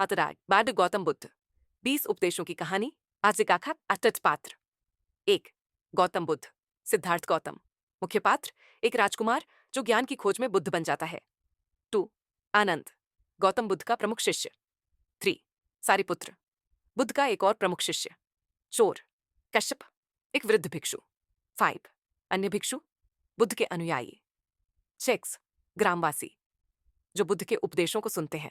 हतराग बाद गौतम बुद्ध 20 उपदेशों की कहानी आजिकाखा अटट पात्र। 1 गौतम बुद्ध सिद्धार्थ गौतम मुख्य पात्र एक राजकुमार जो ज्ञान की खोज में बुद्ध बन जाता है। 2 आनंद गौतम बुद्ध का प्रमुख शिष्य। 3 सारिपुत्र बुद्ध का एक और प्रमुख शिष्य। चोर कश्यप एक वृद्ध भिक्षु। 5 अन्य भिक्षु बुद्ध के अनुयायी। 6 ग्रामवासी जो बुद्ध के उपदेशों को सुनते हैं।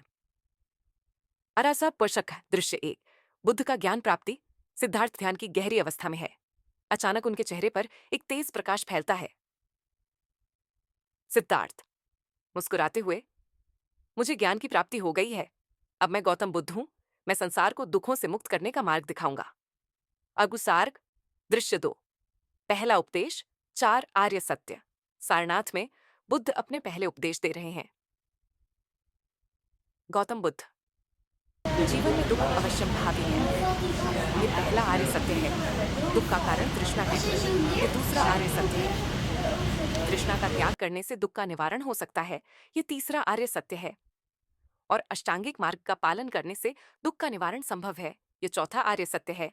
अरासा पोषक दृश्य 1 बुद्ध का ज्ञान प्राप्ति सिद्धार्थ ध्यान की गहरी अवस्था में है। अचानक उनके चेहरे पर एक तेज प्रकाश फैलता है। सिद्धार्थ मुस्कुराते हुए मुझे ज्ञान की प्राप्ति हो गई है। अब मैं गौतम बुद्ध हूं। मैं संसार को दुखों से मुक्त करने का मार्ग दिखाऊंगा। अगुसार्ग दृश्य 2 पहला उपदेश 4 आर्य सत्य। सारनाथ में बुद्ध अपने पहले उपदेश दे रहे हैं। गौतम बुद्ध जीवन में दुख अवश्यम भावी है। ये पहला आर्य सत्य है। दुख का कारण तृष्णा है। ये दूसरा आर्य सत्य है। तृष्णा का त्याग करने से दुख का निवारण हो सकता है। ये तीसरा आर्य सत्य है। और अष्टांगिक मार्ग का पालन करने से दुख का निवारण संभव है। ये चौथा आर्य सत्य है।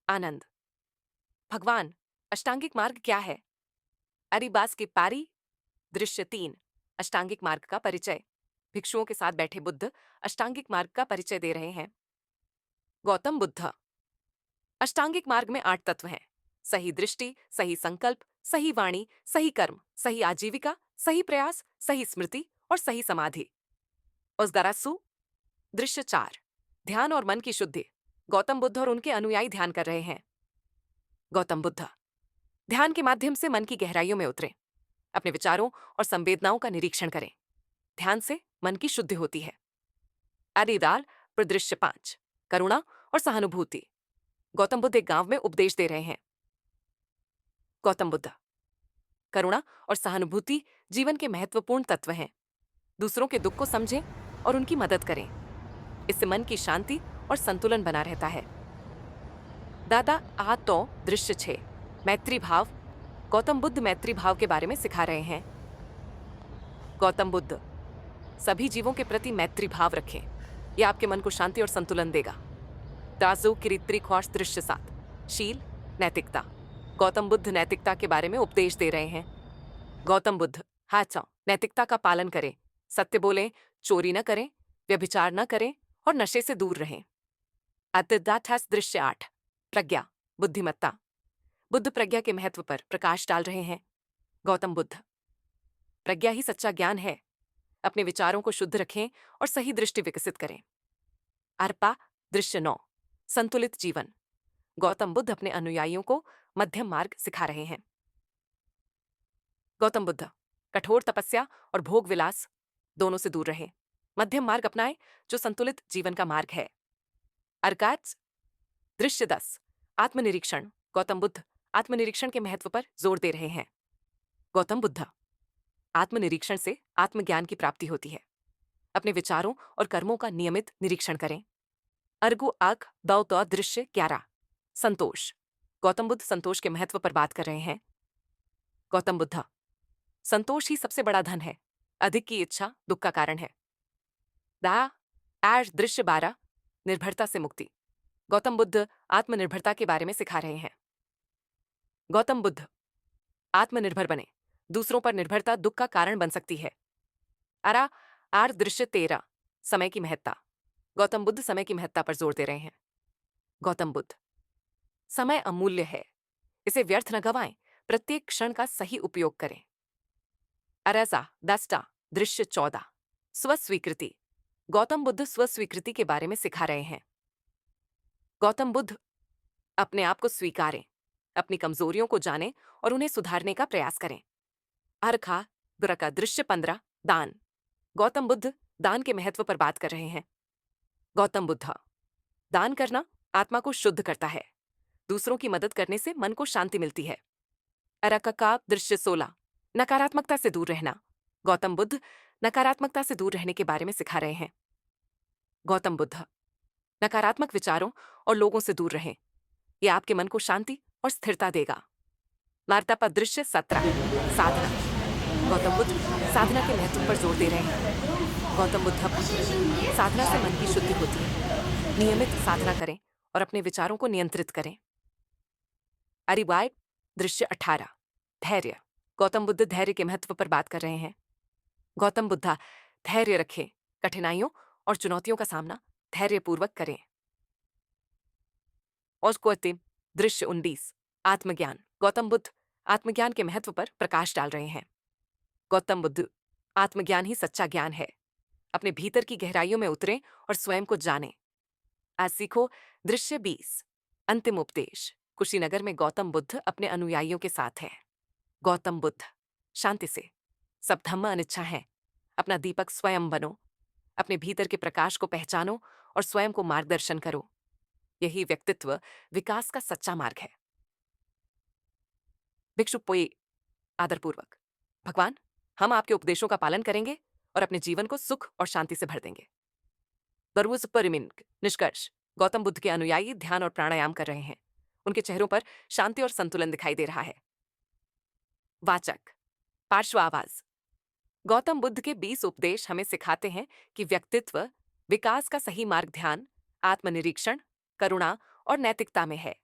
आनंद भगवान अष्टांगिक मार्ग क्या है? अरिबास की पारी दृश्य 3 अष्टांगिक मार्ग का परिचय। भिक्षुओं के साथ बैठे बुद्ध अष्टांगिक मार्ग का परिचय दे रहे हैं। गौतम बुद्ध अष्टांगिक मार्ग में 8 तत्व हैं। सही दृष्टि, सही संकल्प, सही वाणी, सही कर्म, सही आजीविका, सही प्रयास, सही स्मृति और सही समाधि। उस्गारासु दृश्य 4 ध्यान और मन की शुद्धि। गौतम बुद्ध और उनके अनुयायी ध्यान कर रहे हैं। गौतम बुद्ध ध्यान के माध्यम से मन की गहराइयों में उतरें। अपने विचारों और संवेदनाओं का निरीक्षण करें। ध्यान से मन की शुद्धि होती है। अरिदाल प्रदृश्य 5 करुणा और सहानुभूति। गौतम बुद्ध एक गांव में उपदेश दे रहे हैं। गौतम बुद्ध करुणा और सहानुभूति जीवन के महत्वपूर्ण तत्व हैं। दूसरों के दुख को समझें और उनकी मदद करें। इससे मन की शांति और संतुलन बना रहता है। दादा आ तो दृश्य 6 मैत्री भाव। गौतम बुद्ध मैत्री भाव के बारे में सिखा रहे हैं। गौतम बुद्ध सभी जीवों के प्रति मैत्री भाव रखें। यह आपके मन को शांति और संतुलन देगा। दाजू किरित्री ख्वास दृश्य 7 शील नैतिकता। गौतम बुद्ध नैतिकता के बारे में उपदेश दे रहे हैं। गौतम बुद्ध हाचा नैतिकता का पालन करें। सत्य बोलें, चोरी न करें, व्यभिचार न करें और नशे से दूर रहें। अतिदाठास दृश्य 8 प्रज्ञा बुद्धिमत्ता। बुद्ध प्रज्ञा के महत्व पर प्रकाश डाल रहे हैं। गौतम बुद्ध प्रज्ञा ही सच्चा ज्ञान है। अपने विचारों को शुद्ध रखें और सही दृष्टि विकसित करें। अर्पा दृश्य 9 संतुलित जीवन। गौतम बुद्ध अपने अनुयायियों को मध्यम मार्ग सिखा रहे हैं। गौतम बुद्ध कठोर तपस्या और भोग विलास दोनों से दूर रहें। मध्यम मार्ग अपनाएं जो संतुलित जीवन का मार्ग है। अर्काच दृश्य 10 आत्मनिरीक्षण। गौतम बुद्ध आत्मनिरीक्षण के महत्व पर जोर दे रहे हैं। गौतम बुद्ध आत्मनिरीक्षण से आत्मज्ञान की प्राप्ति होती है। अपने विचारों और कर्मों का नियमित निरीक्षण करें। अर्गु आग दौतो दृश्य 11 संतोष। गौतम बुद्ध संतोष के महत्व पर बात कर रहे हैं। गौतम बुद्ध संतोष ही सबसे बड़ा धन है। अधिक की इच्छा दुख का कारण है। दा एश दृश्य 12 निर्भरता से मुक्ति। गौतम बुद्ध आत्मनिर्भरता के बारे में सिखा रहे हैं। गौतम बुद्ध आत्मनिर्भर बने। दूसरों पर निर्भरता दुख का कारण बन सकती है। अरा आर दृश्य 13 समय की महत्ता। गौतम बुद्ध समय की महत्ता पर जोर दे रहे हैं। गौतम बुद्ध समय अमूल्य है। इसे व्यर्थ न गवाएं। प्रत्येक क्षण का सही उपयोग करें। अरजा दस्टा दृश्य 14 स्वस्वीकृति। गौतम बुद्ध स्वस्वीकृति के बारे में सिखा रहे हैं। गौतम बुद्ध अपने आप को स्वीकारें। अपनी कमजोरियों को जानें और उन्हें सुधारने का प्रयास करें। अर्खा दुरका दृश्य 15 दान। गौतम बुद्ध दान के महत्व पर बात कर रहे हैं। गौतम बुद्ध दान करना आत्मा को शुद्ध करता है। दूसरों की मदद करने से मन को शांति मिलती है। अरकका दृश्य 16 नकारात्मकता से दूर रहना। गौतम बुद्ध नकारात्मकता से दूर रहने के बारे में सिखा रहे हैं। गौतम बुद्ध नकारात्मक विचारों और लोगों से दूर रहें। यह आपके मन को शांति और स्थिरता देगा। वार्तापा दृश्य 17 साधना। गौतम बुद्ध साधना के महत्व पर जोर दे रहे हैं। गौतम बुद्ध साधना से मन की शुद्धि होती है। नियमित साधना करें और अपने विचारों को नियंत्रित करें। अरिवाय दृश्य 18 धैर्य। गौतम बुद्ध धैर्य के महत्व पर बात कर रहे हैं। गौतम बुद्धा धैर्य रखें, कठिनाइयों और चुनौतियों का सामना धैर्यपूर्वक करें। औस्कोतिम दृश्य 19 आत्मज्ञान। गौतम बुद्ध आत्मज्ञान के महत्व पर प्रकाश डाल रहे हैं। गौतम बुद्ध आत्मज्ञान ही सच्चा ज्ञान है। अपने भीतर की गहराइयों में उतरें और स्वयं को जानें। आज सीखो दृश्य 20 अंतिम उपदेश। कुशीनगर में गौतम बुद्ध अपने अनुयायियों के साथ हैं। गौतम बुद्ध शांति से, सब धम्म अनिच्छा है। अपना दीपक स्वयं बनो। अपने भीतर के प्रकाश को पहचानो और स्वयं को मार्गदर्शन करो। यही व्यक्तित्व विकास का सच्चा मार्ग है। भिक्षु पोई आदरपूर्वक, भगवान, हम आपके उपदेशों का पालन करेंगे और अपने जीवन को सुख और शांति से भर देंगे। बरवुज परिमिन निष्कर्ष। गौतम बुद्ध के अनुयायी ध्यान और प्राणायाम कर रहे हैं। उनके चेहरों पर शांति और संतुलन दिखाई दे रहा है। वाचक पार्श्व आवाज। गौतम बुद्ध के 20 उपदेश हमें सिखाते हैं कि व्यक्तित्व विकास का सही मार्ग ध्यान, आत्मनिरीक्षण, करुणा और नैतिकता में है।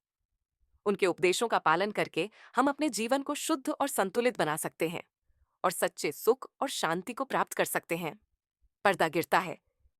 उनके उपदेशों का पालन करके हम अपने जीवन को शुद्ध और संतुलित बना सकते हैं और सच्चे सुख और शांति को प्राप्त कर सकते हैं। पर्दा गिरता है